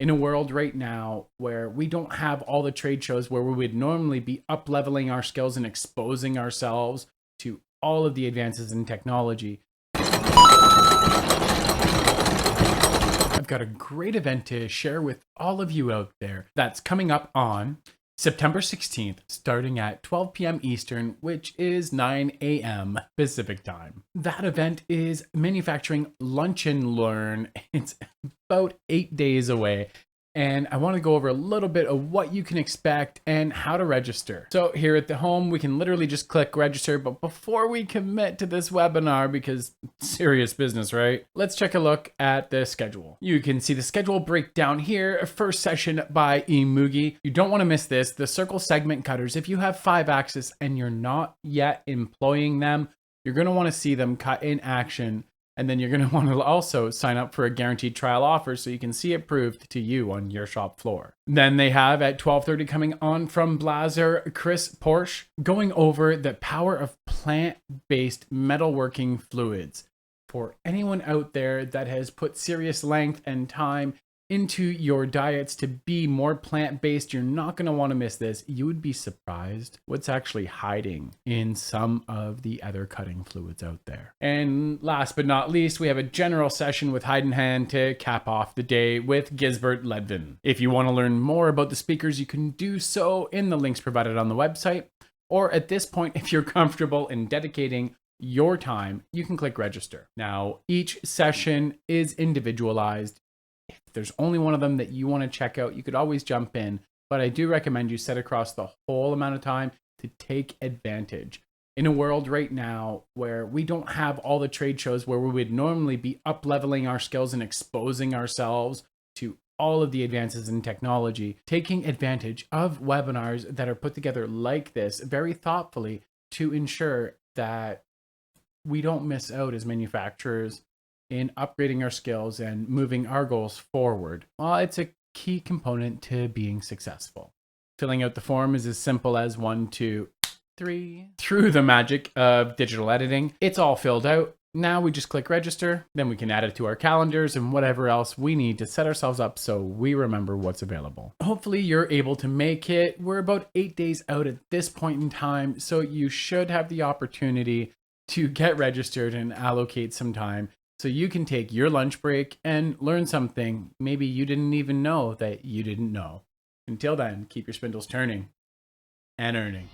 In a world right now where we don't have all the trade shows where we would normally be up leveling our skills and exposing ourselves to all of the advances in technology, I've got a great event to share with all of you out there that's coming up on September 16th, starting at 12 p.m. Eastern, which is 9 a.m. Pacific time. That event is Manufacturing Lunch and Learn. It's about 8 days away. And I want to go over a little bit of what you can expect and how to register. So here at the home, we can literally just click register. But before we commit to this webinar, because serious business, right? Let's check a look at the schedule. You can see the schedule breakdown here. First session by EMUGE. You don't want to miss this. The circle segment cutters. If you have 5-axis and you're not yet employing them, you're going to want to see them cut in action. And then you're going to want to also sign up for a guaranteed trial offer so you can see it proved to you on your shop floor. Then they have at 12:30 coming on from Blaser, Porsch, going over the power of plant-based metalworking fluids. For anyone out there that has put serious length and time into your diets to be more plant-based, you're not going to want to miss this. You would be surprised what's actually hiding in some of the other cutting fluids out there. And last but not least, we have a general session with HEIDENHAIN to cap off the day with Gisbert Ledvon. If you want to learn more about the speakers, you can do so in the links provided on the website. Or at this point, if you're comfortable in dedicating your time, you can click register. Now, each session is individualized. If there's only one of them that you want to check out, you could always jump in, but I do recommend you set across the whole amount of time to take advantage. In a world right now where we don't have all the trade shows where we would normally be up leveling our skills and exposing ourselves to all of the advances in technology, taking advantage of webinars that are put together like this very thoughtfully to ensure that we don't miss out as manufacturers in upgrading our skills and moving our goals forward. Well, it's a key component to being successful. Filling out the form is as simple as 1, 2, 3. Through the magic of digital editing, it's all filled out. Now we just click register, then we can add it to our calendars and whatever else we need to set ourselves up so we remember what's available. Hopefully you're able to make it. We're about 8 days out at this point in time, so you should have the opportunity to get registered and allocate some time so you can take your lunch break and learn something maybe you didn't even know that you didn't know. Until then, keep your spindles turning and earning.